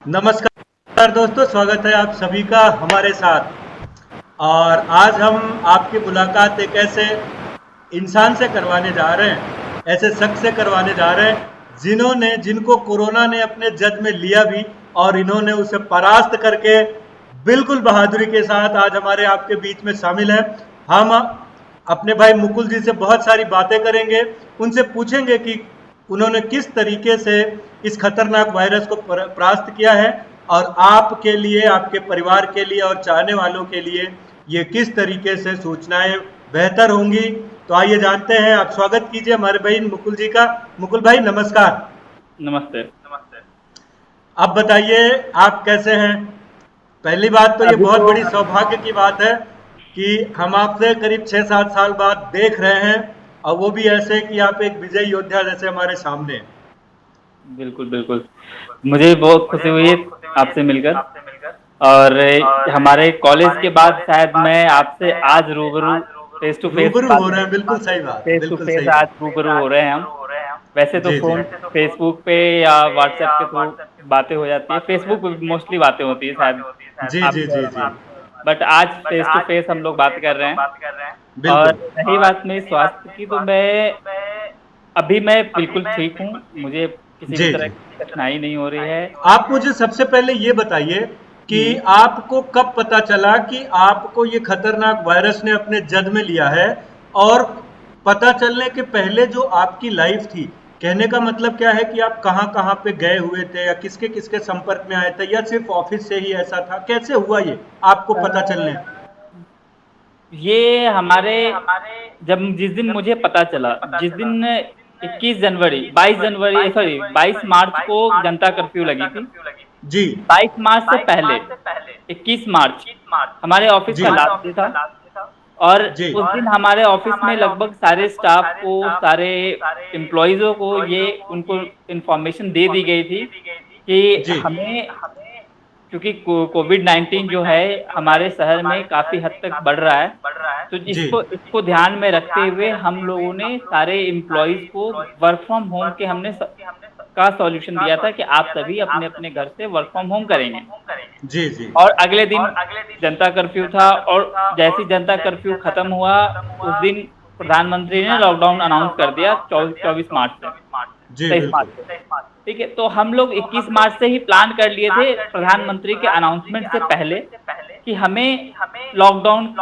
नमस्कार दोस्तों, स्वागत है आप सभी का हमारे साथ। और आज हम आपकी मुलाकात एक ऐसे इंसान से करवाने जा रहे हैं, ऐसे शख्स से करवाने जा रहे हैं जिनको कोरोना ने अपने जद में लिया भी, और इन्होंने उसे परास्त करके बिल्कुल बहादुरी के साथ आज हमारे आपके बीच में शामिल हैं। हम अपने भाई मुकुल जी से बहुत सारी बातें करेंगे, उनसे पूछेंगे कि उन्होंने किस तरीके से इस खतरनाक वायरस को परास्त किया है, और आपके लिए, आपके परिवार के लिए और चाहने वालों के लिए ये किस तरीके से सूचनाएं बेहतर होंगी। तो आइए जानते हैं। आप स्वागत कीजिए हमारे भाई मुकुल जी का। मुकुल भाई नमस्कार। नमस्ते। अब बताइए आप कैसे हैं। पहली बात तो ये अभी बहुत तो बड़ी सौभाग्य की बात है कि हम आपसे करीब 6-7 साल बाद देख रहे हैं, और वो भी ऐसे कि आप एक विजय योद्धा जैसे हमारे सामने हैं। बिल्कुल बिल्कुल, मुझे भी बहुत खुशी हुई है आपसे मिलकर। और हमारे कॉलेज के बाद शायद मैं आपसे आज रूबरू फेस टू फेस रूबरू बात हो रहे हैं, बिल्कुल करूं। सही बात, फेस टू बिल्कुल फेस सही आज बात। रूबरू हो रहे हैं हम। वैसे तो जी जी। फोन, फेसबुक पे या व्हाट्सएप के थ्रू बातें हो जाती है, फेसबुक पे मोस्टली बातें होती है शायद जी जी आपसे जी और जी। हमारी। बट आज फेस टू फेस हम लोग बात कर रहे हैं। और बिल्कुल। रही बात मेरी स्वास्थ्य की, तो मैं बिल्कुल ठीक हूँ। मुझे किसी भी जी तरह जी। की कठिनाई नहीं हो रही है। आप मुझे सबसे पहले ये बताइए कि हम्म। आपको कब पता चला कि आपको ये खतरनाक वायरस ने अपने जद में लिया है, और पता चलने के पहले जो आपकी लाइफ थी, कहने का मतलब क्या है कि आप कहाँ कहाँ पे गए हुए थे, या किसके किसके संपर्क में आए थे, या सिर्फ ऑफिस से ही ऐसा था, कैसे हुआ ये आपको पता चलने। ये हमारे, जब जिस दिन मुझे पता चला, जिस दिन 21 जनवरी, 22 जनवरी, सॉरी 22 मार्च को जनता कर्फ्यू लगी थी। जी 22 मार्च से पहले 21 मार्च हमारे ऑफिस जी का लास्ट डे था। और जी उस दिन हमारे ऑफिस में लगभग सारे स्टाफ को, सारे एम्प्लॉयज़ों को ये उनको इन्फॉर्मेशन दे दी गई थी कि जी हमें, क्योंकि कोविड 19 जो है हमारे शहर में काफ़ी हद तक बढ़ रहा है, तो जी इसको इसको ध्यान में रखते हुए हम लोगों ने सारे एम्प्लॉयज़ को वर्क फ्रॉम होम के का सॉल्यूशन दिया था कि आप सभी अपने अपने घर से वर्क फ्रॉम होम करेंगे। जी जी और अगले दिन जनता कर्फ्यू था, और जैसे ही जनता कर्फ्यू खत्म हुआ, उस दिन प्रधानमंत्री ने लॉकडाउन अनाउंस कर दिया 24 मार्च से, जी 23 मार्च बिल्कुल। से। ठीक है, तो हम लोग 21 मार्च से ही प्लान कर लिए थे प्रधानमंत्री के अनाउंसमेंट से पहले कि हमें लॉकडाउन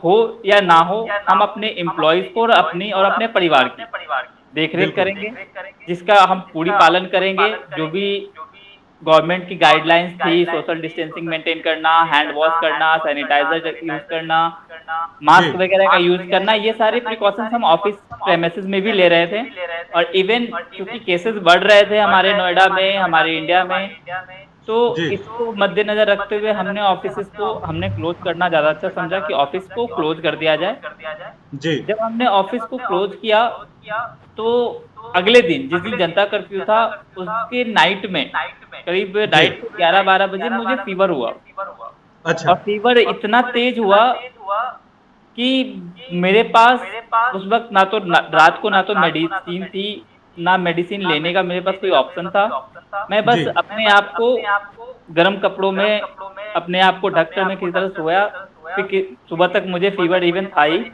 हो या ना हो, हम अपने एम्प्लॉयज़ को और अपने परिवार की देख रेख बिल्कुल करेंगे, जिसका हम पूरी पालन करेंगे। जो भी गवर्नमेंट की गाइडलाइंस थी, सोशल डिस्टेंसिंग मेंटेन करना, हैंड वॉश करना, सैनिटाइजर यूज़ करना, जी मास्क वगैरह का यूज़ करना, ये सारे प्रिकॉशंस हम ऑफिस प्रेमिसेस में भी ले रहे थे। और इवन क्योंकि केसेस बढ़ रहे थे हमारे नोएडा में, हमारे इंडिया में, तो जी इसको मद्देनजर रखते हुए हमने ऑफिसेस को हमने क्लोज करना ज़्यादा अच्छा समझा कि ऑफिस को क्लोज कर दिया जाए। जी जब हमने ऑफिस को क्लोज किया, तो अगले दिन जिस दिन जनता कर्फ्यू था, उसके नाइट में, करीब जी। नाइट के 11-12 बजे मुझे फीवर हुआ। अच्छा। और फीवर इतना तेज हुआ कि मेरे पास उस वक्त रात को ना तो मेडिसिन थी, ना मेडिसिन लेने का मेरे पास कोई ऑप्शन था। मैं जी बस अपने आप को गर्म कपड़ों में, अपने आप को ढक कर मैं किसी तरह सोया। फिर सुबह तक मुझे फीवर इवन था ही। जी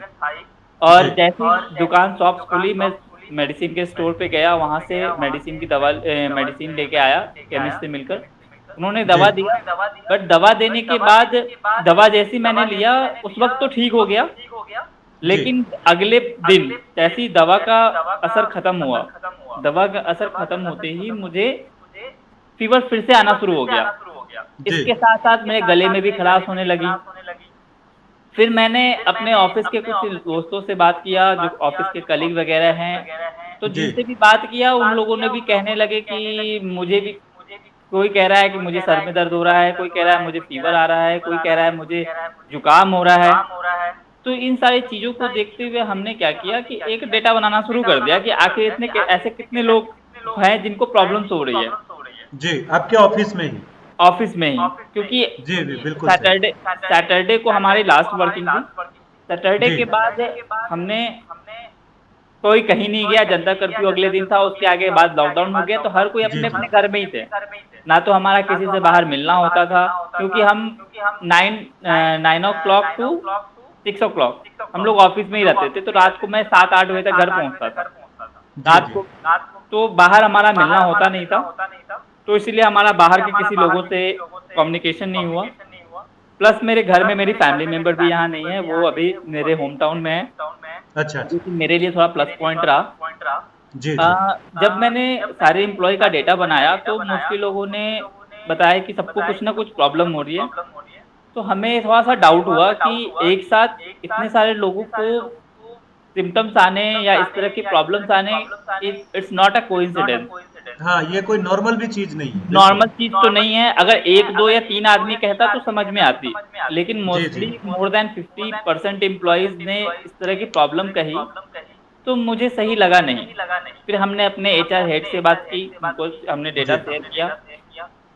और जैसे ही दुकान शॉप्स खुली, मैं मेडिसिन के स्टोर पे गया, वहाँ से मेडिसिन लेके आया केमिस्ट से मिलकर। उन्होंने जी दवा दिया, बट दवा देने के बाद, दवा जैसी मैंने लिया, उस वक्त तो ठीक हो गया। जी लेकिन अगले दिन जैसे ही दवा का असर खत्म हुआ, दवा का असर खत्म होते ही मुझे फीवर फिर से आना शुरू हो गया। जी इसके साथ साथ मेरे गले में भी खराश होने लगी। फिर मैंने अपने ऑफिस के कुछ दोस्तों से बात किया, जो ऑफिस के कलीग वगैरह हैं, तो जी जिनसे भी बात किया, उन लोगों ने भी कहने लगे कि मुझे भी, कोई कह रहा है कि मुझे सर में दर्द हो रहा है, कोई कह रहा है मुझे फीवर आ रहा है, कोई कह रहा है मुझे जुकाम हो रहा है। तो इन सारी चीज़ों को देखते हुए हमने क्या किया कि एक डेटा बनाना शुरू कर दिया कि आखिर ऐसे कितने लोग हैं जिनको प्रॉब्लम्स हो रही है जी आपके ऑफिस में ही। ऑफिस में ही। क्योंकि जी जी बिल्कुल सही। सैटरडे सैटरडे को हमारी लास्ट वर्किंग थी। सैटरडे जी के बाद हमने कोई कहीं नहीं गया, जनता कर्फ्यू अगले दिन था, उसके आगे बाद लॉकडाउन हो गया, तो हर कोई जी अपने जी अपने घर में ही थे। ना तो हमारा किसी से बाहर मिलना होता था, क्योंकि हम 9 o'clock टू 6 o'clock हम लोग ऑफिस में ही रहते थे, तो रात को मैं 7-8 बजे तक घर पहुंचता था जी रात जी को। तो बाहर हमारा मिलना होता नहीं था, तो इसलिए हमारा बाहर के किसी लोगों से कम्युनिकेशन नहीं हुआ। प्लस मेरे घर में मेरी फैमिली मेंबर भी यहाँ नहीं है, वो अभी मेरे होम टाउन में है, अच्छा जो अच्छा कि मेरे लिए थोड़ा प्लस पॉइंट रहा। जी जी जब मैंने सारे एम्प्लॉय का डेटा बनाया, तो मोस्टली लोगों ने बताया कि सबको कुछ ना कुछ प्रॉब्लम हो रही है। तो हमें थोड़ा सा डाउट हुआ कि एक साथ इतने सारे लोगों को सिम्टम्स आने या इस तरह की प्रॉब्लम्स आने, इट्स नॉट अ कोइंसिडेंस। हाँ, ये कोई नॉर्मल भी चीज नहीं है, बिल्कुल। नॉर्मल चीज तो नहीं है, अगर 1, 2 या 3 आदमी कहता तो समझ में आती, लेकिन जी जी मोस्टली मोर देन 50% एम्प्लॉयज ने इस तरह की प्रॉब्लम कही, तो मुझे सही लगा नहीं। फिर हमने अपने एचआर हेड से बात की, उनको हमने डेटा जी शेयर किया।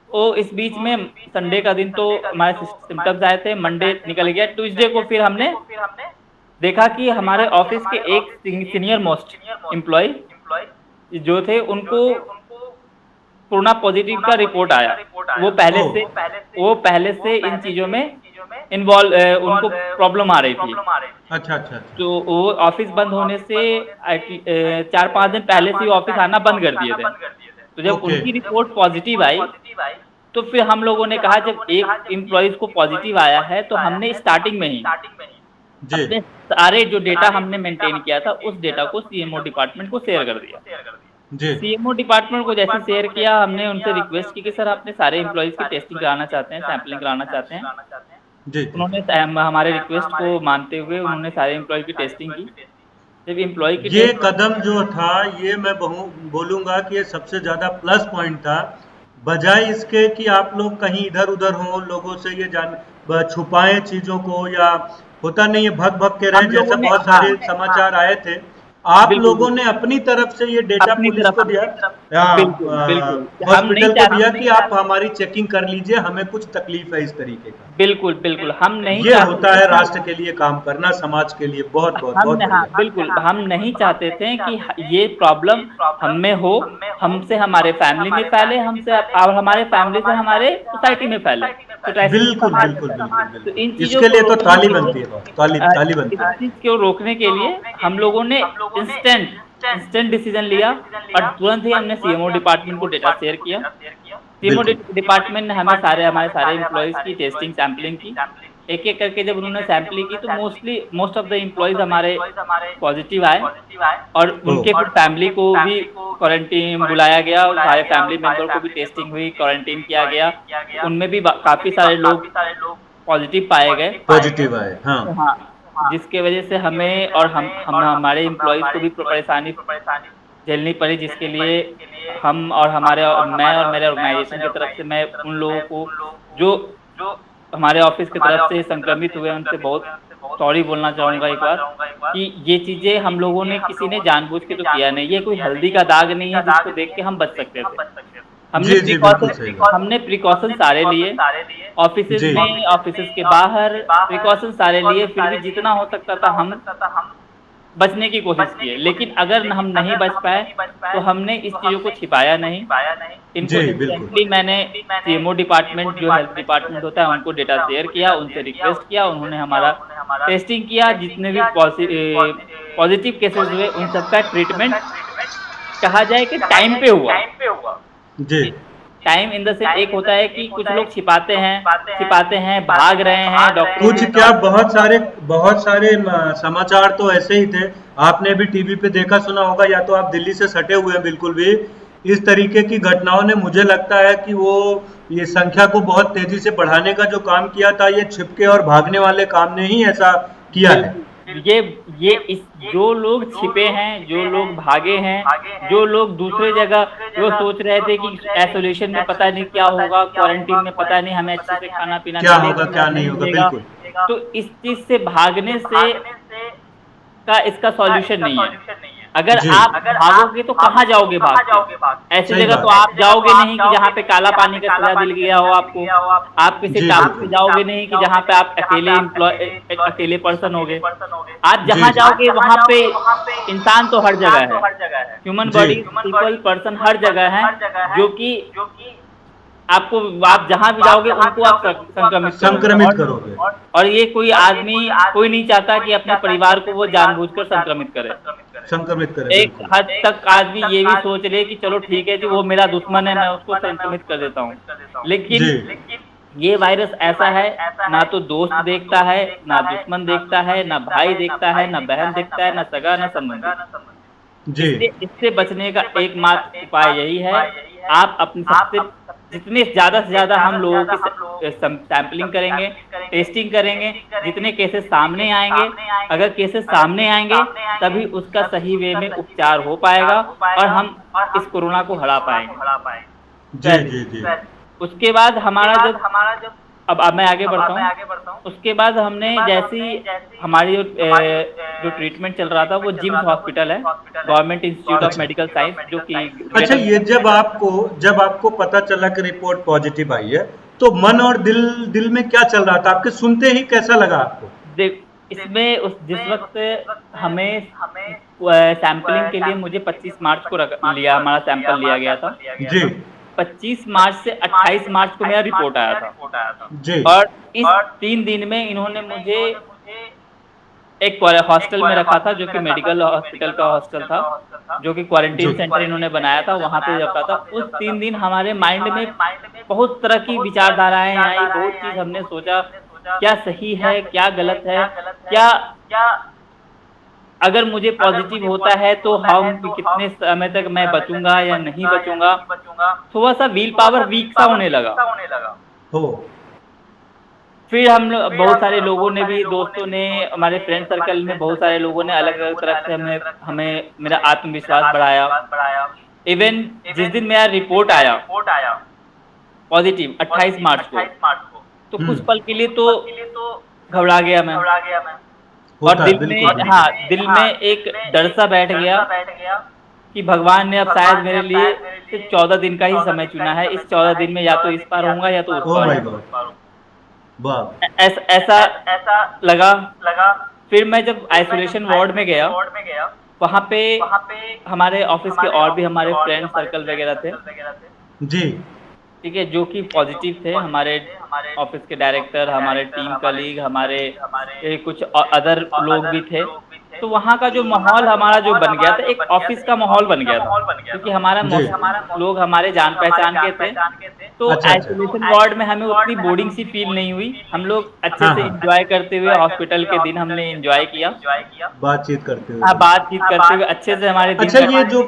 ओ इस बीच में संडे का दिन तो हमारे सिम्टम्स आए थे, मंडे निकल गया, ट्यूसडे को फिर हमने देखा कि हमारे ऑफिस के एक सीनियर मोस्ट एम्प्लॉय जो थे, उनको कोरोना पॉजिटिव का रिपोर्ट आया। वो पहले ओ से वो पहले से इन चीज़ों में इन्वॉल्व, उनको प्रॉब्लम आ रही थी। अच्छा अच्छा अच्छा तो वो ऑफिस बंद होने से 4-5 दिन पहले से ही ऑफिस आना बंद कर दिए थे। तो जब ओके उनकी रिपोर्ट पॉजिटिव आई, तो फिर हम लोगों ने कहा जब एक एम्प्लॉइज को पॉजिटिव आया है, तो हमने स्टार्टिंग में ही जी अपने सारे जो डेटा हमने मेंटेन किया था, उस डेटा को सीएमओ डिपार्टमेंट को शेयर कर दिया। जी सीएमओ डिपार्टमेंट को जैसे शेयर किया, हमने उनसे रिक्वेस्ट की कि सर अपने सारे एम्प्लॉइज की टेस्टिंग कराना चाहते हैं, सैम्पलिंग कराना चाहते हैं। जी जी उन्होंने हमारे रिक्वेस्ट को मानते हुए उन्होंने सारे एम्प्लॉय की टेस्टिंग की। जब एम्प्लॉय की ये टेस्ट कदम जो था, ये मैं बोलूंगा कि ये सबसे ज्यादा प्लस पॉइंट था, बजाय इसके कि आप लोग कहीं इधर उधर हों, लोगों से ये छुपाएं चीजों को, या होता नहीं है भग भग के हम रहे, लोगों जैसे ने, बहुत हाँ, सारे समाचार आए थे। आप बिल्कुल लोगों ने बिल्कुल, अपनी तरफ से ये डेटा अपनी पुलिस तरफ को से, दिया, या बिल्कुल बिल्कुल, हम नहीं हॉस्पिटल को दिया कि आप चाहते, हमारी चेकिंग कर लीजिए, हमें कुछ तकलीफ है इस तरीके का। बिल्कुल बिल्कुल, हम नहीं ये चाहते होता थे है कि राष्ट्र के लिए काम करना, समाज के लिए। बहुत बहुत हम, बहुत हाँ बढ़िया। बिल्कुल, हम नहीं चाहते थे कि ये प्रॉब्लम हम में हो, हमसे हमारे फैमिली में फैले, हमसे और हमारे फैमिली से हमारे सोसाइटी में फैले, सोसाइटी बिल्कुल समाज में बिल्कुल फैले। बिल्कुल तो बिल्कुल, इन चीज़ों इसके को लिए तो रोकने ताली के लिए, बनती है, बहुत ताली अ, ताली इस बनती है। चीज़ को रोकने के लिए हम लोगों ने इंस्टेंट इंस्टेंट डिसीजन लिया, और तुरंत ही हमने सीएमओ डिपार्टमेंट को डेटा शेयर किया। सीएमओ बिल्कुल डिपार्टमेंट ने हमें हमारे सारे एम्प्लॉयज़ की टेस्टिंग सैम्पलिंग की। एक-एक करके जब उन्होंने सैंपलिंग की, तो मोस्ट ऑफ द एम्प्लॉइज़ हमारे पॉजिटिव आए, और ओ उनके फिर फैमिली को भी क्वारंटीन बुलाया गया, सारे फैमिली मेंबर को भी टेस्टिंग हुई, क्वारंटीन किया गया। उनमें भी काफ़ी सारे लोग पॉजिटिव पाए गए। पॉजिटिव आए, हाँ। तो हाँ, जिसके वजह से हमें और हम हमारे एम्प्लॉइज़ को भी परेशानी झेलनी पड़ी, जिसके लिए हम और मैं और मेरे ऑर्गेनाइजेशन की तरफ से मैं उन लोगों को जो हमारे ऑफिस की तरफ से संक्रमित हुए, उनसे बहुत सॉरी बोलना चाहूँगा एक बार, कि ये चीज़ें हम लोगों ने किसी ने जानबूझ के तो किया नहीं, ये कोई हल्दी का दाग नहीं है जिसको देख के हम बच सकते थे। जी जी, बिल्कुल सही बात। हमने प्रिकॉशन सारे लिए, ऑफिसेज जी में, ऑफिसेज के बाहर प्रिकॉशन सारे लिए, फिर भी जितना हो सकता था हम बचने की कोशिश की है। लेकिन अगर हम नहीं बच पाए, तो हमने इस चीज़ों को छिपाया नहीं। इनको जी बिल्कुल इंस्टेंटली मैंने सीएमओ डिपार्टमेंट, जो हेल्थ डिपार्टमेंट होता है, उनको डेटा शेयर किया, उनसे रिक्वेस्ट किया, उन्होंने हमारा टेस्टिंग किया, जितने भी पॉजिटिव केसेस हुए उन सबका ट्रीटमेंट कहा जाए कि टाइम पे हुआ। जी। टाइम इन द सेंस, एक होता है कि कुछ लोग छिपाते हैं, भाग रहे हैं डॉक्टरों कुछ से। क्या, बहुत सारे समाचार तो ऐसे ही थे। आपने भी टीवी पे देखा सुना होगा, या तो आप दिल्ली से सटे हुए हैं बिल्कुल भी। इस तरीके की घटनाओं ने, मुझे लगता है कि वो ये संख्या को बहुत तेजी से बढ़ाने का जो काम किया था, ये छिपके और भागने वाले काम ने ही ऐसा किया है। बिल्कुल, ये इस जो लोग छिपे हैं, जो लोग भागे हैं, जो लोग दूसरे जगह जो सोच रहे थे कि आइसोलेशन में पता नहीं क्या होगा, क्वारंटीन में पता नहीं हमें अच्छे से खाना पीना क्या होगा मिलेगा या क्या नहीं नहीं होगा, मिलेगा, बिल्कुल। तो इस चीज से भागने से का इसका सॉल्यूशन नहीं है। अगर जी आप भागोगे तो कहाँ जाओगे भाग के? ऐसी सही जगह तो बात आप जाओगे नहीं कि जहाँ पे काला पानी का सजा दिल गया हो आपको। आप किसी जी टापू पे बिल्कुल जाओगे नहीं कि जहाँ पे आप अकेले पर्सन होगे। आप जी जहाँ जी जाओगे वहाँ पे इंसान तो हर जगह है। ह्यूमन जी बॉडी, पीपल, पर्सन हर जगह है, जो कि आपको, आप जहाँ भी जाओगे उनको आप संक्रमित करोगे। संक्रमित करोगे और ये कोई आदमी, कोई नहीं चाहता कि अपने परिवार को वो जानबूझकर संक्रमित करे। संक्रमित करे एक बिल्कुल हद तक आदमी ये भी सोच ले कि चलो ठीक है जी, वो मेरा दुश्मन है, मैं उसको संक्रमित कर देता हूँ। जी लेकिन ये वायरस ऐसा है, ना तो दोस्त देखता है, ना दुश्मन देखता है, ना भाई देखता है, ना बहन देखता है, ना सगा, ना संबंधी। जी इससे इससे बचने का एकमात्र उपाय यही है, आप अपने सबसे जितने ज़्यादा से ज़्यादा हम लोगों की सैंपलिंग करेंगे, टेस्टिंग करेंगे, जितने केसेस सामने आएँगे, अगर केसेस सामने आएँगे तभी उसका सही वे में उपचार हो पाएगा और हम इस कोरोना को हरा पाएँगे। जी पहली जी चीज़। जी उसके बाद हमारा जब, अब मैं आगे बढ़ता हूँ। उसके बाद हमने जैसी हमारी जो ट्रीटमेंट चल रहा था वो जिम्स हॉस्पिटल है, गवर्नमेंट इंस्टीट्यूट ऑफ अच्छा मेडिकल साइंस, जो कि अच्छा ग्रेटर। ये जब आपको पता चला कि रिपोर्ट पॉजिटिव आई है तो मन और दिल दिल में क्या चल रहा था आपके सुनते ही कैसा लगा आपको देख, इसमें उस जिस वक्त हमें सैंपलिंग के लिए मुझे 25 मार्च को लिया, हमारा सैंपल लिया गया था। जी 25 मार्च से 28 मार्च को मेरा रिपोर्ट आया था। जी और इस 3 दिन में इन्होंने मुझे एक हॉस्टल में रखा था, जो कि मेडिकल हॉस्पिटल का हॉस्टल था, जो कि जी क्वारंटीन सेंटर इन्होंने बनाया था, वहाँ पे रखा था। उस 3 दिन हमारे माइंड में बहुत तरह की विचारधाराएँ आई, बहुत चीज़ हमने सोचा, क्या सही है, क्या गलत है, क्या अगर मुझे पॉजिटिव होता है तो हम कितने समय तक मैं बचूँगा या नहीं बचूँगा? थोड़ा-सा व्हिल पावर वीक सा होने लगा। हो फिर हम लोग, बहुत सारे लोगों ने भी, दोस्तों ने, हमारे फ्रेंड सर्कल में बहुत सारे लोगों ने अलग-अलग तरह से हमें हमें मेरा आत्मविश्वास बढ़ाया। इवन जिस दिन मेरा रिपोर्ट आया पॉजिटिव 28 मार्च को, तो कुछ पल के लिए तो घबरा गया मैं। और होता है दिल बिल्कुल में, हाँ, बिल्कुल दिल में एक डर सा बैठ गया कि भगवान ने अब शायद मेरे लिए सिर्फ़ 14 दिन का ही समय चुना है। इस 14 दिन में या तो इस पार होऊँगा या तो उस ओ पार माय होऊँगा। गॉड वाह ऐसा लगा। फिर मैं जब आइसोलेशन वार्ड में गया, वहाँ पे हमारे ऑफ़िस के और भी हमारे फ्रेंड सर्कल वग़ैरह थे, जी ठीक है? जो कि पॉज़िटिव थे। हमारे ऑफ़िस के डायरेक्टर, हमारे टीम कलीग, हमारे कुछ अदर लोग भी थे। तो वहाँ का जो माहौल हमारा जो बन गया था, एक ऑफ़िस का माहौल बन गया था, क्योंकि हमारा जी लोग हमारे जान-पहचान के थे। तो अच्छा अच्छा आइसोलेशन वार्ड में हमें उतनी बोरिंग सी फ़ील नहीं हुई। हम लोग अच्छे हाँ से हाँ एन्जॉय करते हुए हॉस्पिटल के दिन हमने एन्जॉय किया। बातचीत करते हुए हाँ, बिल्कुल बातचीत करते हुए अच्छे से हमारे दिन अच्छा ये कटे। जो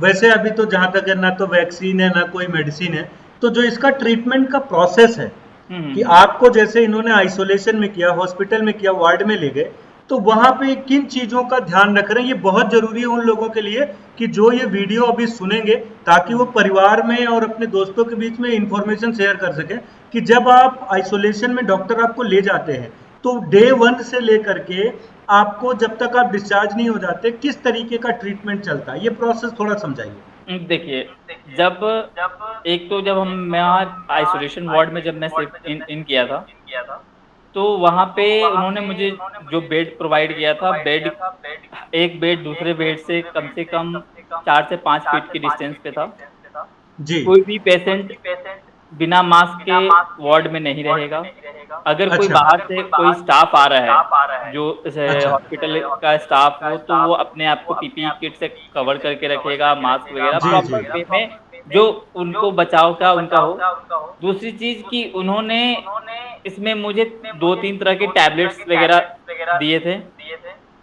वैसे अभी तो जहाँ तक है ना तो वैक्सीन है ना कोई मेडिसिन है तो जो इसका ट्रीटमेंट का प्रोसेस है हुँ, हुँ, कि हुँ। आपको जैसे इन्होंने आइसोलेशन में किया हॉस्पिटल में किया वार्ड में ले गए तो वहां पे किन चीजों का ध्यान रख रहे हैं ये बहुत जरूरी है उन लोगों के लिए कि जो ये वीडियो अभी सुनेंगे ताकि वो परिवार में और अपने दोस्तों के बीच में इंफॉर्मेशन शेयर कर सके कि जब आप आइसोलेशन में डॉक्टर आपको ले जाते हैं तो डे 1 से लेकर के आपको जब तक आप डिस्चार्ज नहीं हो जाते किस तरीके का ट्रीटमेंट चलता है ये प्रोसेस थोड़ा समझाइए देखिए, जब जब मैं वहाँ आइसोलेशन वार्ड में जब मैं शिफ्ट इन किया था, तो वहाँ पे उन्होंने मुझे जो बेड प्रोवाइड किया था, एक बेड दूसरे बेड से कम 4 से 5 फीट की डिस्टेंस पे था। जी कोई भी पेशेंट बिना मास्क के वार्ड में नहीं रहेगा। अगर कोई अच्छा बाहर से कोई स्टाफ आ रहा है, जो अच्छा हॉस्पिटल का स्टाफ हो, तो वो अपने आप को पीपीई किट से कवर करके रखेगा, मास्क वगैरह जी जी प्रॉपर वे में, जो उनको बचाव का उनका हो। दूसरी चीज़ कि उन्होंने इसमें मुझे 2-3 तरह के टैबलेट्स वगैरह दिए थे,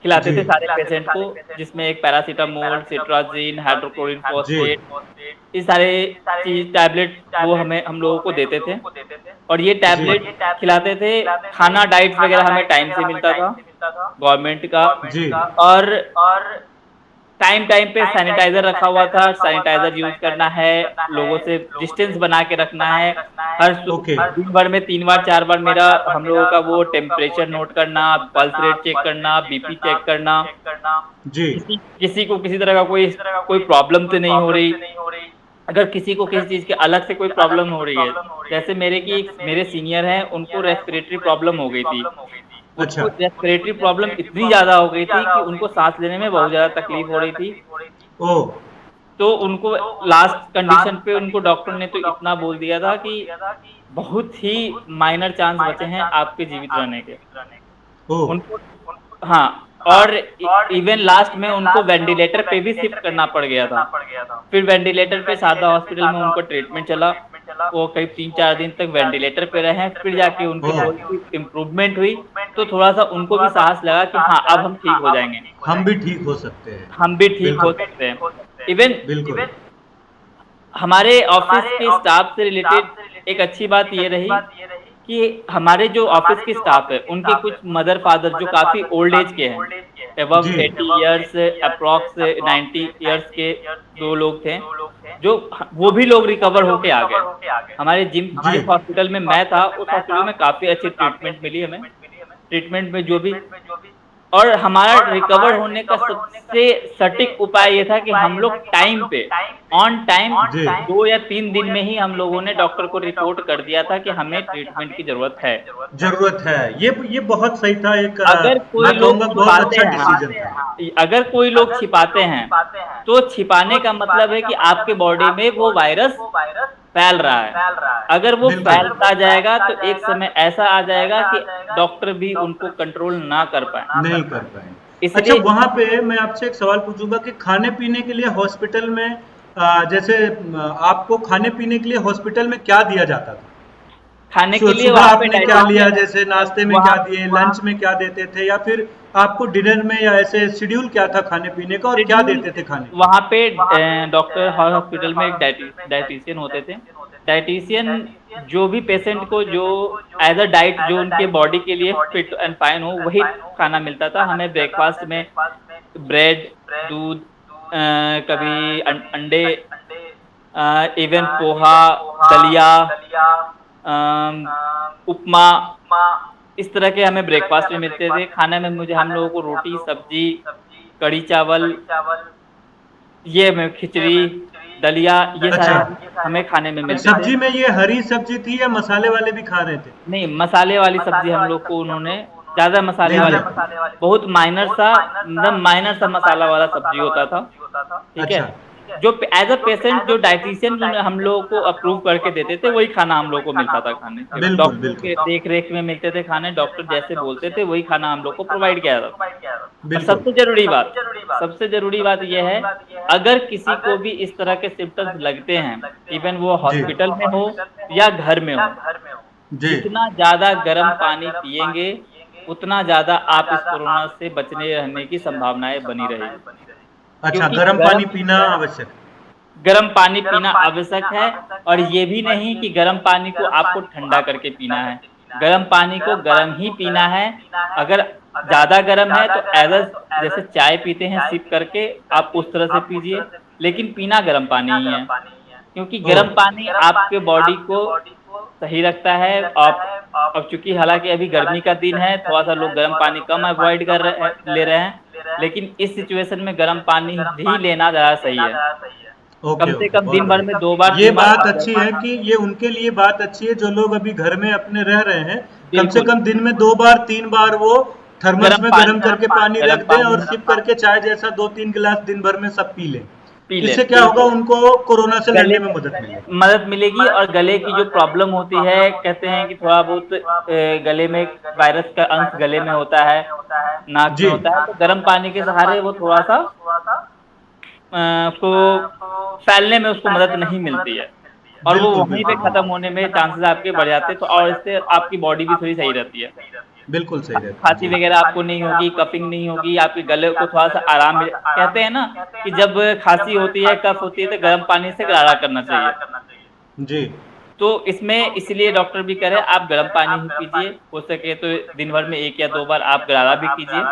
खिलाते जी थे सारे पेशेंट को, जिसमें एक पैरासिटामोल, सिट्राजिन, हाइड्रोक्लोरिक जी फॉस्फेट, ये सारे चीज़ टैबलेट वो हम लोगों को देते थे। और ये जी टैबलेट खिलाते थे। खाना डाइट्स वगैरह हमें टाइम से मिलता था, गवर्नमेंट का। जी और टाइम टाइम पे सैनिटाइजर रखा हुआ था, सैनिटाइजर यूज करना है, लोगों से डिस्टेंस बना के रखना है, ओके। दिन भर में 3 बार 4 बार मेरा हम लोगों का वो टेम्परेचर नोट करना, पल्स रेट चेक करना, बीपी चेक करना, जी। किसी किसी को किसी तरह का कोई प्रॉब्लम तो नहीं हो रही। अगर किसी को किसी चीज के अलग से कोई प्रॉब्लम हो रही है, जैसे मेरे सीनियर हैं, उनको रेस्पिरेटरी प्रॉब्लम हो गई थी। अच्छा। उनको रेस्पिरेटरी प्रॉब्लम इतनी ज्यादा हो गई थी कि उनको सांस लेने में बहुत ज्यादा तकलीफ हो रही थी। ओ। तो उनको लास्ट कंडीशन पे उनको डॉक्टर ने तो इतना बोल दिया था कि बहुत ही माइनर चांस बचे हैं आपके जीवित रहने के। ओ। उनको हाँ, और इवन लास्ट में उनको वेंटिलेटर पे भी शिफ्ट करना पड़ गया था। फिर वेंटिलेटर पे सादा हॉस्पिटल में उनको ट्रीटमेंट चला, वो करीब 3-4 दिन तक वेंटिलेटर पे रहे, फिर जाके उनकी ओ। थोड़ी सी इम्प्रूवमेंट हुई, तो थोड़ा सा उनको भी साहस लगा कि हाँ अब हम ठीक हो जाएंगे, हम भी ठीक हो सकते हैं। हम भी ठीक हो बिल्कुल। सकते हैं। इवन बिल्कुल। हमारे ऑफिस के स्टाफ से रिलेटेड एक अच्छी बात ये रही कि हमारे जो ऑफिस के स्टाफ है उनके कुछ मदर फादर जो काफ़ी ओल्ड एज के हैं, एबव जी। 80 ईयर्स, अप्रॉक्स 90 ईयर्स के 2 लोग थे, जो वो भी लोग रिकवर होके आ गए। हमारे जी। जिस हॉस्पिटल में मैं था, उस हॉस्पिटल में काफ़ी अच्छी ट्रीटमेंट मिली हमें। ट्रीटमेंट में जो भी, और हमारा रिकवर होने का सबसे सटीक उपाय ये था कि हम लोग टाइम पे, ऑन टाइम, जी। 2 या 3 दिन में ही हम लोगों ने डॉक्टर को रिपोर्ट कर दिया था कि हमें ट्रीटमेंट की जरूरत है। जरूरत है। ये बहुत सही था। एक अगर कोई मैं लोग कहूँगा बहुत छिपाते अच्छा हैं, डिसीजन था। अगर कोई लोग छिपाते हैं, तो छिपाने का मतलब है कि आपके बॉडी में वो वायरस फैल रहा है। अगर वो बिल्कुल। फैलता जाएगा तो एक समय ऐसा आ जाएगा कि डॉक्टर भी उनको कंट्रोल ना कर पाए। नहीं कर पाए। अच्छा, इसलिए वहाँ पे मैं आपसे एक सवाल पूछूंगा कि खाने पीने के लिए हॉस्पिटल में जैसे आपको खाने पीने के लिए हॉस्पिटल में क्या दिया जाता था? खाने के लिए सुबह वहाँ पे आपने क्या लिया, जैसे नाश्ते में क्या वहाँ दिए, लंच में क्या देते थे, या फिर आपको डिनर में, या ऐसे शेड्यूल क्या था खाने पीने का, और क्या शेड्यूल, देते थे खाने के वहाँ पे डॉक्टर हॉस्पिटल में एक डाइटिशियन होते थे। डाइटिशियन जो भी पेशेंट को जो एज अ डाइट जो उनके बॉडी के लिए फिट एंड फाइन हो वही खाना मिलता था। हमें ब्रेकफास्ट में ब्रेड, दूध, कभी अंडे, इवन पोहा, दलिया, उपमा, इस तरह के हमें ब्रेकफास्ट में मिलते थे। खाने में हम लोगों को रोटी, सब्जी, कढ़ी चावल, ये में खिचड़ी, दलिया, ये लिए? सारे अच्छा। हमें खाने में मिलते थे। सब्जी में ये हरी सब्जी थी या मसाले वाले भी खा रहे थे? नहीं, मसाले वाली सब्जी हम लोग को उन्होंने, ज़्यादा मसाले नहीं वाली, दिया। बहुत माइनर सा, एकदम माइनर सा मसाला वाला सब्जी होता था। ठीक है, अच्छा। जो एज अ पेशेंट जो डाइटिशियन जो हम लोगों को अप्रूव करके देते थे वही खाना हम लोग को मिलता था खाने के। बिल्कुल डॉक्टर बिल्कुल। के देख रेख में मिलते थे खाने, डॉक्टर जैसे बोलते थे वही खाना हम लोग को प्रोवाइड किया जाता था। और बिल्कुल। सबसे जरूरी बात यह है, अगर किसी को भी इस तरह के सिम्टम्स लगते हैं, इवन वो जी। हॉस्पिटल में हो या घर में हो, जी। जितना ज्यादा गर्म पानी पिएंगे उतना ज्यादा आप इस कोरोना से बचने रहने की संभावनाएं बनी रहेगी। अच्छा, क्योंकि गर्म पानी पीना आवश्यक है। गर्म पानी पीना आवश्यक है, और ये भी नहीं कि गर्म पानी को आपको ठंडा करके पीना है। गर्म पानी को गर्म ही पीना है। अगर ज़्यादा गर्म है तो जैसे चाय पीते हैं सिप करके, आप उस तरह से पीजिए, लेकिन पीना गर्म पानी ही है, क्योंकि ओ। गर्म पानी आपके बॉडी को सही रखता है। आप अब चूंकि हालांकि अभी गर्मी का दिन है, थोड़ा सा लोग गर्म पानी कम अवॉइड ले रहे हैं, लेकिन इस सिचुएशन में गर्म पानी भी लेना ज़्यादा सही है। ओके कम से ओके, कम बहुत दिन भर में बढ़िया। 2 बार ये 3 बार बात आप अच्छी है कि ये उनके लिए बात अच्छी है जो लोग अभी घर में अपने रह रहे हैं, कम से बिल्कुल कम दिन में 2 बार 3 बार वो थर्मस में गर्म करके पानी गर्म रख दें और पानी सिप करके चाय जैसा 2-3 गिलास दिन भर में सब पी लें। पी लें। इससे क्या होगा, उनको कोरोना से गले लड़ने में मदद मिलेगी। मदद मिलेगी, और गले की जो प्रॉब्लम होती है, कहते हैं कि थोड़ा बहुत गले में वायरस का अंश गले में होता है, नाक में जी। होता है, तो गर्म पानी के सहारे वो थोड़ा सा उसको फैलने में उसको मदद नहीं मिलती है, और वो बिल्कुल वहीं पे बिल्कुल। खत्म होने में चांसेस आपके बढ़ जाते हैं। तो और इससे आपकी बॉडी भी थोड़ी सही रहती है, बिल्कुल सही रहती है खांसी जी। वगैरह आपको नहीं होगी, कफिंग नहीं होगी, आपके गले को थोड़ा सा आराम मिले। कहते हैं ना कि जब खांसी होती है, कफ होती है, तो गर्म पानी से गरारा करना चाहिए। जी। तो इसमें इसलिए डॉक्टर भी कह रहे हैं आप गर्म पानी ही पीजिए, हो सके तो दिन भर में 1 या 2 बार आप गरारा भी कीजिए।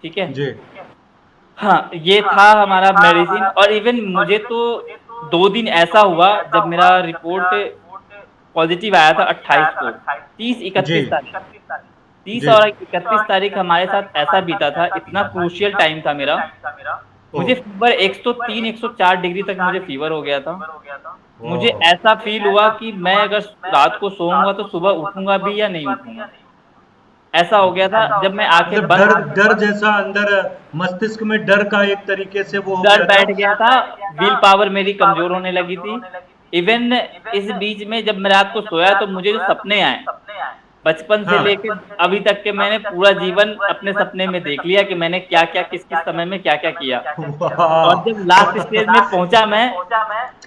ठीक है। जी। हाँ, ये था हमारा मेडिसिन। और इवन मुझे तो 2 दिन ऐसा हुआ जब मेरा रिपोर्ट पॉजिटिव आया था 28 को, 30 जी 31 तारीख, 30 जी। और 31 तारीख हमारे साथ ऐसा बीता था, इतना क्रूशियल टाइम था मेरा। ओ मुझे फीवर 103 104 डिग्री तक मुझे फीवर हो गया था। मुझे ओ ऐसा फील हुआ कि मैं अगर रात को सोऊंगा तो सुबह उठूंगा भी या नहीं उठूंगा, ऐसा हो गया था। जब मैं आंखें मतलब डर बंद, डर जैसा अंदर मस्तिष्क में डर का एक तरीके से वो हो डर गया था। बैठ गया था, विल पावर मेरी कमजोर होने लगी थी। इवन इस बीच में जब मैं रात को सोया तो मुझे जो सपने आए, बचपन से हाँ लेके अभी तक के, मैंने पूरा जीवन अपने सपने में देख लिया कि मैंने क्या क्या किस किस समय में क्या क्या किया। और जब लास्ट स्टेज में वाह। पहुंचा मैं,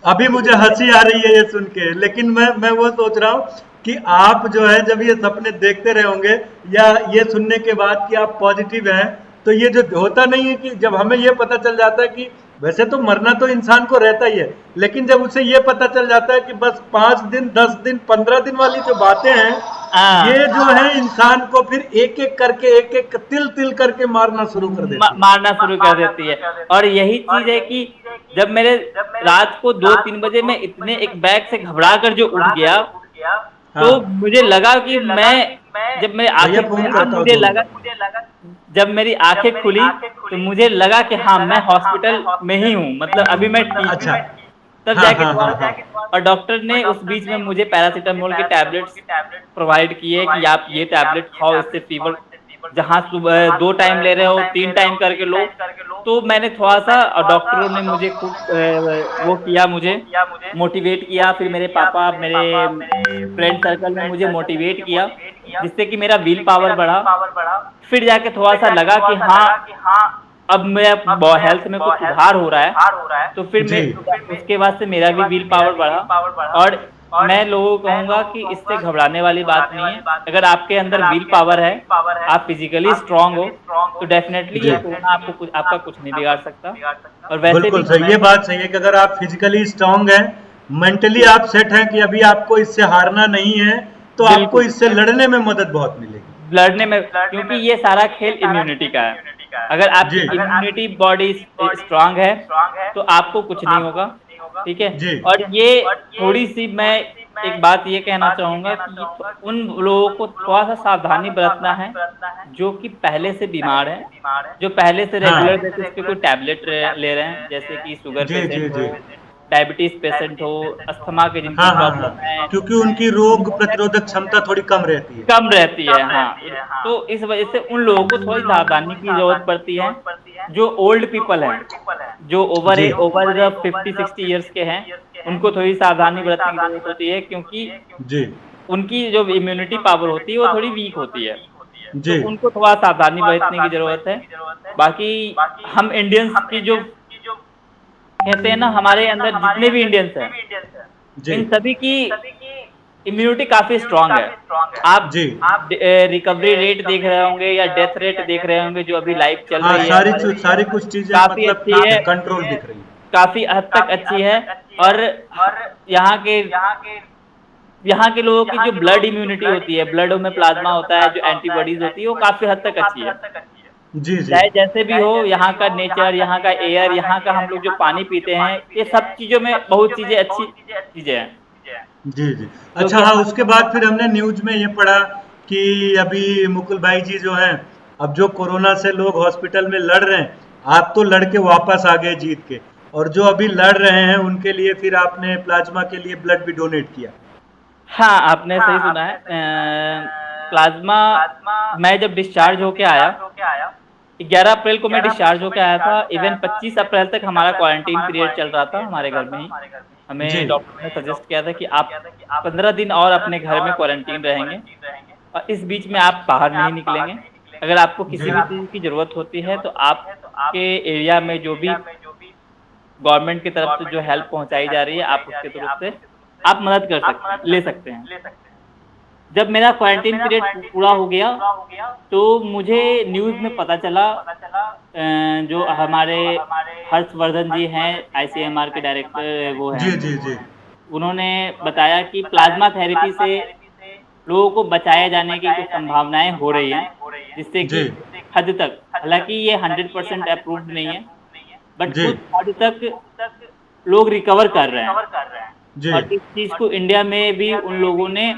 अभी मुझे हंसी आ रही है ये सुन के, लेकिन मैं वो सोच रहा हूँ कि आप जो है जब ये सपने देखते रहे होंगे या ये सुनने के बाद कि आप पॉजिटिव हैं, तो ये जो होता नहीं है कि जब हमें ये पता चल जाता है कि वैसे तो मरना तो इंसान को रहता ही है, लेकिन जब उसे ये पता चल जाता है कि बस 5 दिन 10 दिन 15 दिन वाली जो बातें हैं, ये हाँ, जो है इंसान को फिर एक एक करके एक एक तिल तिल करके मारना शुरू कर देती है। मारना शुरू कर देती है। और यही चीज है कि जब मेरे रात को 2-3 बजे मैं इतने एक बैग से घबरा कर जो उठ गया, हाँ तो मुझे लगा कि मैं, जब मेरी भैया आंखें फोन खुली तो करता हूँ मुझे 2 मिनट। लगा, जब मेरी आंखें खुली तो मुझे लगा कि हाँ मैं हॉस्पिटल में ही हूँ, मतलब अभी मैं ठीक हूँ। अच्छा। तब हाँ जाके हाँ हाँ थोड़ा, हाँ। और डॉक्टर ने उस बीच में मुझे पैरासीटामोल के टैबलेट्स प्रोवाइड किए कि आप ये टैबलेट खाओ, इससे फीवर जहाँ सुबह 2 टाइम ले रहे हो 3 टाइम करके लो। तो मैंने थोड़ा-सा, और डॉक्टरों ने मुझे खूब वो किया, मुझे मोटिवेट किया। फिर मेरे पापा, मेरे फ्रेंड सर्कल ने मुझे मोटिवेट किया, जिससे कि मेरा विल पावर बढ़ा। फिर जाके थोड़ा-सा लगा कि हाँ, अब मैं हेल्थ में कुछ सुधार हो रहा है। तो फिर मैं जी उसके बाद से मेरा भी विल पावर बढ़ा। और मैं लोगों को कहूँगा कि इससे घबराने वाली बात नहीं है। अगर आपके अंदर विल पावर है, आप फिजिकली स्ट्रांग हो, तो डेफिनेटली जी। ये कोरोना आपका कुछ नहीं बिगाड़ सकता। और वैसे बिल्कुल भी सही, ये बात सही है कि अगर आप फिजिकली स्ट्रांग हैं, मेंटली आप सेट हैं कि अभी आपको इससे हारना नहीं है, तो आपको बिल्कुल इससे लड़ने में मदद बहुत मिलेगी। लड़ने में, क्योंकि ये सारा खेल इम्यूनिटी का है। अगर आपकी जी इम्यूनिटी बॉडी स्ट्रांग है तो आपको कुछ नहीं होगा, ठीक है। जी और ये थोड़ी सी मैं एक बात ये कहना चाहूंगा कि उन लोगों को थोड़ा सा सावधानी बरतना है जो कि पहले से बीमार है, जो पहले से हाँ रेगुलर बेसिस पे कोई टैबलेट ले रहे हैं, जैसे कि शुगर जी जी पेशेंट जी। हो, डायबिटीज पेशेंट हो, अस्थमा के जिनको हाँ हाँ हाँ, प्रॉब्लम है, क्योंकि उनकी रोग प्रतिरोधक क्षमता थोड़ी कम रहती है। कम रहती है। हाँ, तो इस वजह से उन लोगों को थोड़ी सावधानी की जरूरत पड़ती है। जो ओल्ड पीपल हैं, जो जी ओवर द 50-60 ईयर्स के हैं, उनको थोड़ी सावधानी बरतने की जरूरत होती है, क्योंकि जी उनकी जो इम्यूनिटी पावर होती है वो थोड़ी वीक होती है। तो जी उनको थोड़ा सावधानी बरतने की जरूरत है। बाकी हम इंडियंस की जो कहते हैं ना, हमारे अंदर जितने भी इंडियंस हैं, जी इन सभी की इम्यूनिटी काफी स्ट्रांग है। आप जी। रिकवरी रेट देख रहे होंगे या डेथ रेट देख रहे होंगे जो अभी लाइव चल हाँ, रही है हमारे देश सारी में, कुछ चीजें काफी मतलब अच्छी ठीक है, है, कंट्रोल दिख रही है। काफी हद तक अच्छी है। और यहाँ के यहाँ के लोगों की जो ब्लड इम्यूनिटी होती है, ब्लड में प्लाज्मा होता है, जो एंटीबॉडीज होती है, वो काफी हद तक अच्छी है। जी जी चाहे जैसे भी हो, यहाँ का नेचर, यहाँ का एयर, यहाँ का हम लोग जो पानी पीते हैं, ये सब चीजों में बहुत चीजें अच्छी चीजें हैं जी जी। जो अच्छा कि हाँ, हम। उसके बाद फिर हमने न्यूज में ये पढ़ा कि अभी मुकुल भाई जी जो हैं, अब जो कोरोना से लोग हॉस्पिटल में लड़ रहे हैं, आप तो लड़ के वापस आ गए जीत के, और जो अभी लड़ रहे हैं उनके लिए फिर आपने प्लाज्मा के लिए ब्लड भी डोनेट किया। हाँ, आपने सही सुना है। प्लाज्मा, मैं जब डिस्चार्ज होके आया, 11 अप्रैल को मैं डिस्चार्ज होके आया था। इवन 25 अप्रैल तक हमारा क्वारंटीन पीरियड चल रहा था हमारे घर में ही। जी हमें डॉक्टर ने सजेस्ट किया था कि आप 15 दिन और अपने घर में क्वारंटीन रहेंगे, और इस बीच में आप बाहर नहीं निकलेंगे। अगर आपको जी किसी भी चीज़ की ज़रूरत होती है तो आपके एरिया में जो भी गवर्नमेंट की तरफ से जो हेल्प पहुंचाई जा रही है, आप उसके तरफ से आप मदद कर सकते हैं, ले सकते हैं। जब मेरा क्वारंटीन पीरियड पूरा हो गया तो मुझे न्यूज़ में पता चला, जो हमारे हर्षवर्धन जी हैं, आईसीएमआर के डायरेक्टर वो हैं, जी जी जी उन्होंने बताया कि प्लाज्मा थेरेपी से लोगों को बचाए जाने की कुछ संभावनाएं हो रही हैं, जिससे कि जी हद तक, हालांकि ये 100% अप्रूव्ड नहीं है, बट जी कुछ हद तक लोग रिकवर कर रहे हैं। जी। और इस चीज को इंडिया में भी उन लोगों ने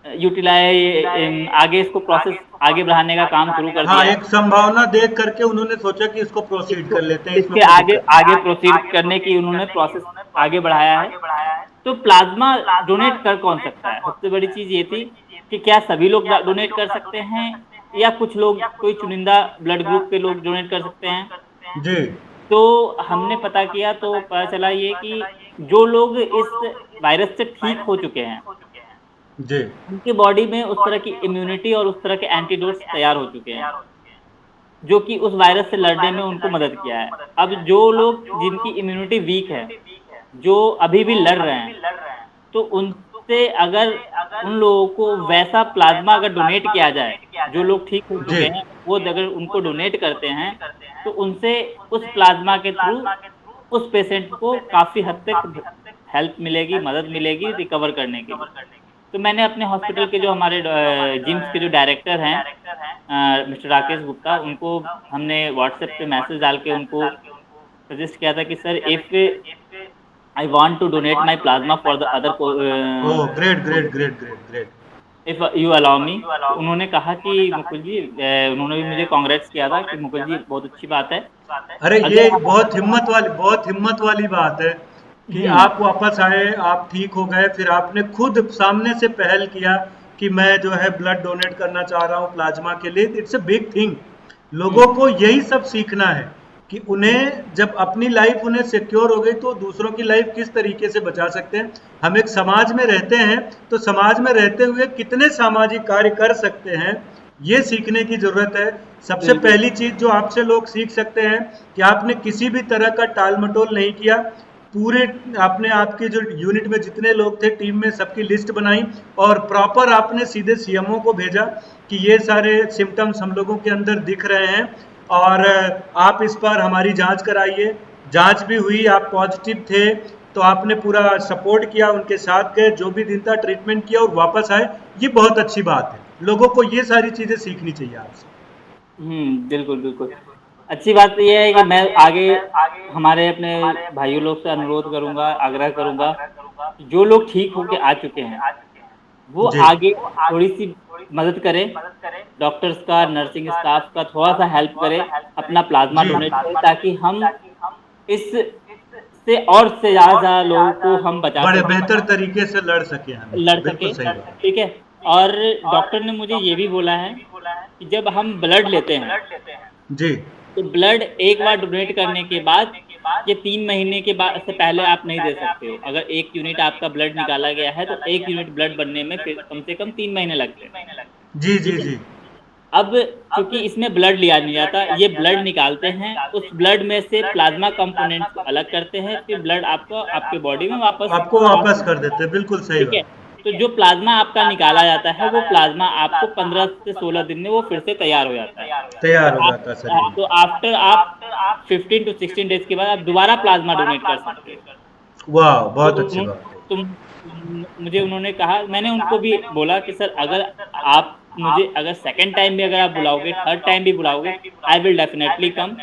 यूटिलाइज आगे इसको प्रोसेस आगे बढ़ाने का काम शुरू कर हाँ, दिया है। एक संभावना देख करके उन्होंने सोचा कि इसको प्रोसीड इसको कर लेते हैं, इसमें इसके कोई आगे दिक्कत नहीं। आगे प्रोसीड करने की उन्होंने प्रोसेस आगे बढ़ाया है। तो प्लाज्मा डोनेट कर कौन सकता है? सबसे बड़ी चीज ये थी कि क्या सभी लोग डोनेट कर सकते हैं या कुछ लोग, कोई चुनिंदा ब्लड ग्रुप के लोग डोनेट कर सकते हैं। जी तो हमने पता किया तो पता चला ये कि जो लोग इस वायरस से ठीक हो चुके हैं, जी उनकी बॉडी में उस तरह की इम्यूनिटी और उस तरह के एंटीडोट्स तैयार हो चुके हैं, जो कि उस वायरस से लड़ने में उनको मदद किया है। अब जो लोग जिनकी इम्यूनिटी वीक है, जो अभी भी लड़ रहे हैं, तो उनसे अगर उन लोगों को वैसा प्लाज्मा अगर डोनेट किया जाए, जो लोग ठीक हो जी चुके हैं वो अगर उनको डोनेट करते हैं, तो उनसे उस प्लाज्मा के थ्रू उस पेशेंट को काफ़ी हद तक हेल्प मिलेगी, मदद मिलेगी रिकवर करने के लिए। तो मैंने अपने हॉस्पिटल के जो हमारे जिम्स के जो डायरेक्टर हैं मिस्टर राकेश गुप्ता, उनको हमने व्हाट्सएप पे मैसेज डाल के उनको सजेस्ट किया था कि sir if I want to donate my plasma for the other oh, great great great great great. If you allow me. तो उन्होंने कहा कि मुकुल जी, उन्होंने भी मुझे कांग्रेट्स किया था कि मुकुल जी बहुत अच्छी बात है, अरे, ये अगर आप बहुत हिम्मत वाली बात है कि आप वापस आए, आप ठीक हो गए, फिर आपने खुद सामने से पहल किया कि मैं जो है ब्लड डोनेट करना चाह रहा हूँ प्लाज्मा के लिए। It's a big thing. लोगों को यही सब सीखना है कि उन्हें जब अपनी लाइफ उन्हें सिक्योर हो गई तो दूसरों की लाइफ किस तरीके से बचा सकते हैं। हम एक समाज में रहते हैं, तो समाज में रहते हुए कितने सामाजिक कार्य कर सकते हैं, ये सीखने की जरूरत है। सबसे बिल्कुल पहली चीज जो आपसे लोग सीख सकते हैं कि आपने किसी भी तरह का टाल मटोल नहीं किया। पूरे आपने, आपके जो यूनिट में जितने लोग थे, टीम में सबकी लिस्ट बनाई और प्रॉपर आपने सीधे सीएमओ को भेजा कि ये सारे सिम्टम्स हम लोगों के अंदर दिख रहे हैं और आप इस पर हमारी जांच कराइए। जांच भी हुई, आप पॉजिटिव थे, तो आपने पूरा सपोर्ट किया, उनके साथ गए, जो भी दिन था ट्रीटमेंट किया और वापस आए। ये बहुत अच्छी बात है। लोगों को ये सारी चीजें सीखनी चाहिए आपसे। बिल्कुल बिल्कुल। अच्छी बात तो ये है कि मैं आगे हमारे अपने भाइयों लोग से अनुरोध करूंगा, आग्रह करूंगा कि जो लोग ठीक होके आ चुके हैं वो जी आगे थोड़ी सी मदद करें, डॉक्टर्स का, नर्सिंग स्टाफ का थोड़ा सा हेल्प करें, अपना प्लाज्मा जी डोनेट करें, ताकि हम इस से और से ज़्यादा लोगों को हम बचा बड़े सकें, बेहतर तरीके से लड़ सके हम लड़ इससे। बिल्कुल सके। सही बात। ठीक है। और डॉक्टर ने मुझे ये भी बोला है कि जब हम ब्लड लेते हैं, जी तो ब्लड एक बार डोनेट करने के बाद ये 3 महीने के बाद से पहले आप नहीं दे सकते हो। अगर 1 यूनिट आपका ब्लड निकाला गया है तो 1 यूनिट ब्लड बनने में फिर कम से कम 3 महीने लगते हैं। जी जी ठीक है। जी अब क्योंकि इसमें ब्लड लिया नहीं जाता, ये ब्लड निकालते हैं, उस ब्लड में से प्लाज्मा कंपोनेंट्स को अलग करते हैं, फिर ब्लड आपको आपके बॉडी में वापस आपको वापस कर देते हैं। बिल्कुल सही ठीक है। बात। तो जो प्लाज्मा आपका निकाला जाता है वो प्लाज्मा आपको 15 से 16 दिन में वो फिर से तैयार हो जाता है। तो तैयार हो आप जाता है शरीर। तो आफ्टर आप 15 to 16 डेज के बाद आप दोबारा प्लाज्मा डोनेट कर सकते हो। वाह, तो बहुत अच्छी बात है। मुझे उन्होंने कहा, मैंने उनको भी बोला कि सर अगर आप मुझे अगर सेकंड टाइम भी अगर आप बुलाओगे, थर्ड टाइम भी बुलाओगे, आई विल डेफिनेटली कम।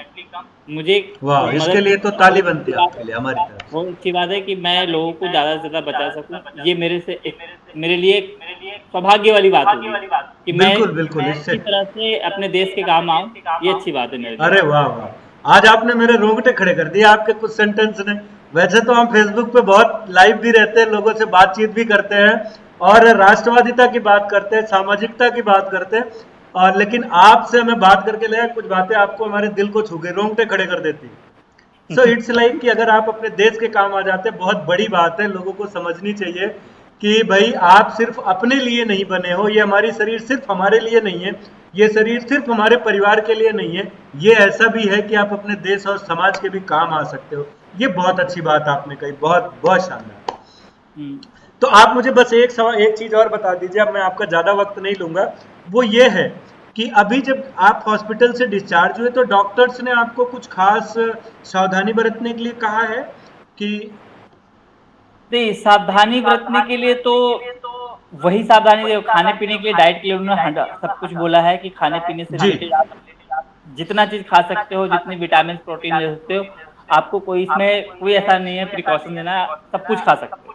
मुझे वाह, इसके मदद लिए तो ताली बनती है आपके लिए, हमारी तरफ से। बहुत अच्छी बात है कि मैं लोगों को ज़्यादा से ज़्यादा बचा सकूं। ये मेरे लिए एक सौभाग्य वाली बात होगी कि मैं बिल्कुल बिल्कुल। इसी इससे तरह से अपने देश के काम आऊं। ये अच्छी बात है मेरे लिए। अरे वाह वाह, आज आपने मेरे रोंगटे खड़े कर दिए आपके कुछ सेंटेंस ने। वैसे तो हम फेसबुक पे बहुत लाइव भी रहते हैं, लोगों से बातचीत भी करते हैं और राष्ट्रवादिता की बात करते हैं, सामाजिकता की बात करते हैं, और लेकिन आपसे हमें बात करके लगा कुछ बातें आपको हमारे दिल को छू गई, रोंगटे खड़े कर देती है। सो इट्स लाइक कि अगर आप अपने देश के काम आ जाते हैं, बहुत बड़ी बात है। लोगों को समझनी चाहिए कि भाई आप सिर्फ अपने लिए नहीं बने हो, ये हमारी शरीर सिर्फ हमारे लिए नहीं है, ये शरीर सिर्फ हमारे परिवार के लिए नहीं है, ये ऐसा भी है कि आप अपने देश और समाज के भी काम आ सकते हो। ये बहुत अच्छी बात आपने कही, बहुत बहुत शानदार। तो आप मुझे बस एक चीज और बता दीजिए, अब मैं आपका ज्यादा वक्त नहीं लूंगा। वो ये है कि अभी जब आप हॉस्पिटल से डिस्चार्ज हुए तो डॉक्टर्स ने आपको कुछ खास सावधानी बरतने के लिए कहा है कि नहीं, सावधानी बरतने के लिए तो वही सावधानी देखो, खाने पीने के लिए, डाइट के लिए उन्होंने सब कुछ बोला है कि खाने पीने से जी रिलेटेड आप जितना चीज खा सकते हो, जितनी विटामिन प्रोटीन ले सकते हो, आपको कोई इसमें कोई ऐसा नहीं है प्रिकॉशन देना, सब कुछ खा सकते हो।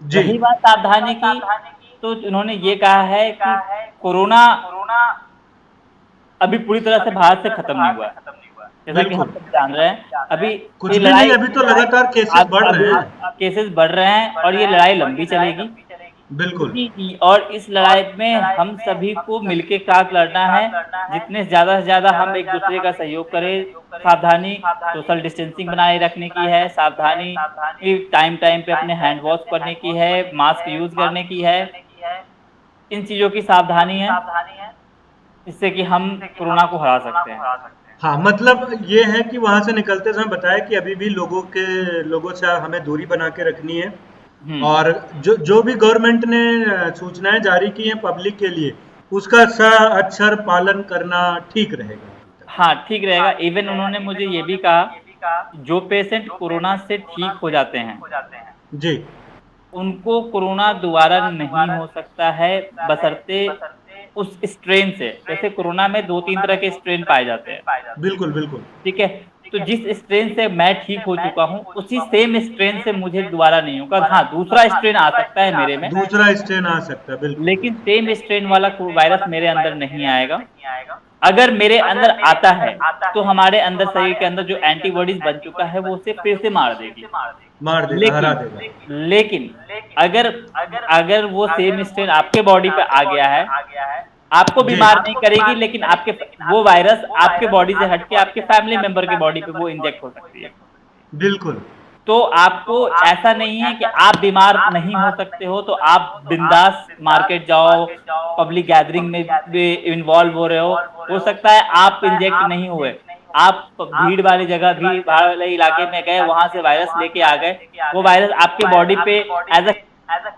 जी रही बात सावधानी की, तो उन्होंने ये कहा है कि कोरोना अभी पूरी तरह से भारत से खत्म नहीं हुआ है, जैसा कि हम बिल्कुल, सब जान रहे हैं। अभी कुछ ये भी नहीं, लड़ाई अभी तो लगातार केसेस बढ़ रहे हैं। केसेस बढ़ रहे हैं और ये लड़ाई लंबी चलेगी। बिल्कुल और इस लड़ाई में हम सभी को मिलके साथ लड़ना है। जितने ज्यादा से ज्यादा हम एक दूसरे का सहयोग करें, सावधानी सोशल डिस्टेंसिंग बनाए रखने की है, सावधानी टाइम टाइम पे अपने हैंड वॉश करने की है, मास्क यूज करने की है, इन चीजों की सावधानी है, जिससे कि हम कोरोना को हरा सकते हैं। हाँ, मतलब ये है कि वहां से निकलते समय बताया कि अभी भी लोगों से हमें दूरी बना के रखनी है, और जो भी गवर्नमेंट ने सूचनाएं जारी की हैं पब्लिक के लिए, उसका अक्षर पालन करना ठीक रहेगा। हाँ, ठीक रहेगा। इवन उन्होंने मुझे ये भी कहा, जो पेशेंट कोरोना से ठीक हो जाते हैं जी उनको कोरोना दोबारा नहीं हो सकता है, बशर्ते उस स्ट्रेन से। जैसे कोरोना में 2-3 तरह के स्ट्रेन पाए जाते हैं, बिल्कुल बिल्कुल ठीक है। तो जिस स्ट्रेन से मैं ठीक हो चुका हूँ, उसी सेम स्ट्रेन से मुझे दोबारा नहीं होगा। हाँ, दूसरा स्ट्रेन आ सकता है मेरे में, दूसरा स्ट्रेन आ सकता है, बिल्कुल लेकिन सेम स्ट्रेन वाला वायरस मेरे अंदर नहीं आएगा। अगर मेरे अंदर आता है तो हमारे अंदर, शरीर के अंदर जो एंटीबॉडीज बन चुका है वो उसे फिर से मार देगी। मार देगा, हरा देगा। लेकिन अगर अगर वो सेम स्ट्रेन आपके बॉडी पे आ गया है, आपको जी बीमार नहीं करेगी, लेकिन आपके वो वायरस आपके बॉडी से हटके आपके फैमिली मेंबर के बॉडी पे वो इंजेक्ट हो सकती है। बिल्कुल तो आपको ऐसा नहीं है कि आप बीमार नहीं हो सकते हो, तो आप बिंदास मार्केट जाओ, पब्लिक गैदरिंग में भी इन्वॉल्व हो रहे हो सकता है आप इंजेक्ट नहीं हुए, आप भीड़ वाली जगह, भीड़ भाड़ वाले इलाके में गए, वहां से वायरस लेके आ गए, वो वायरस आपके बॉडी पे एज अ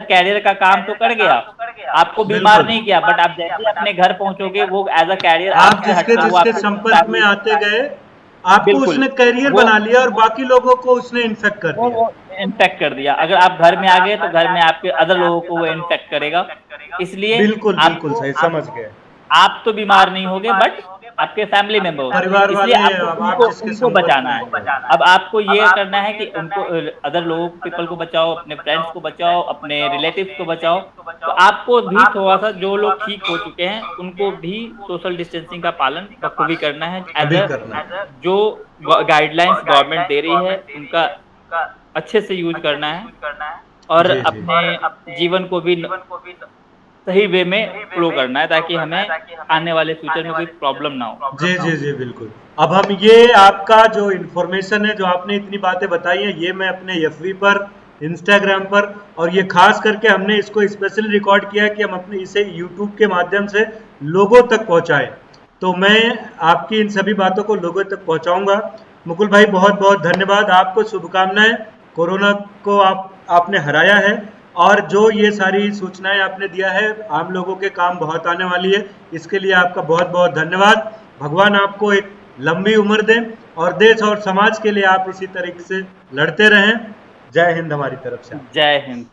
कैरियर का काम तो कर गया, आपको बीमार बिल्कुल। नहीं किया, बट आप जैसे अपने घर पहुंचोगे वो एज अ कैरियर आप आपसे जिसके हटकर वो जिसके आपके संपर्क में आते गए, आपको बिल्कुल उसने कैरियर वो बना लिया और बाकी लोगों को उसने इन्फेक्ट कर दिया। वो इन्फेक्ट कर दिया। अगर आप घर में आ गए तो घर में आपके अदर लोगों को वो इन्फेक्ट करेगा। इसलिए बिल्कुल बिल्कुल आपको सही, समझ गए। आप तो बीमार नहीं होगे, बट आपके फैमिली मेंबर हो सकते हैं। परिवार इसलिए वाले, आपको अब आप उनको जिसके उनको संपर्क में बचाना है। आए। अब आपको ये करना है कि उनको, अदर लोगों पीपल को बचाओ, अपने फ्रेंड्स को बचाओ, अपने रिलेटिव्स को बचाओ। तो आपको भी थोड़ा सा, जो लोग ठीक हो चुके हैं उनको भी सोशल डिस्टेंसिंग का पालन बखूबी करना है, एज अभी अ करना है। जो गाइडलाइंस गवर्नमेंट दे रही है उनका अच्छे से यूज करना है, और जी जी अपने जीवन को भी सही वे में फ्लो करना है, ताकि हमें आने वाले फ्यूचर में कोई प्रॉब्लम ना हो। जी जी जी बिल्कुल। अब हम ये आपका जो इन्फॉर्मेशन है, जो आपने इतनी बातें बताई हैं, ये मैं अपने एफबी पर, इंस्टाग्राम पर, और ये खास करके हमने इसको स्पेशली रिकॉर्ड किया है कि हम अपने इसे यूट्यूब के माध्यम से लोगों तक पहुंचाएं। तो मैं आपकी इन सभी बातों को लोगों तक पहुंचाऊंगा। मुकुल भाई, बहुत बहुत धन्यवाद, आपको शुभकामनाएं। कोरोना को आपने हराया है, और जो ये सारी सूचनाएं आपने दिया है, आम लोगों के काम बहुत आने वाली है। इसके लिए आपका बहुत बहुत धन्यवाद। भगवान आपको एक लंबी उम्र दें, और देश और समाज के लिए आप इसी तरीके से लड़ते रहें। जय हिंद हमारी तरफ से। जय हिंद।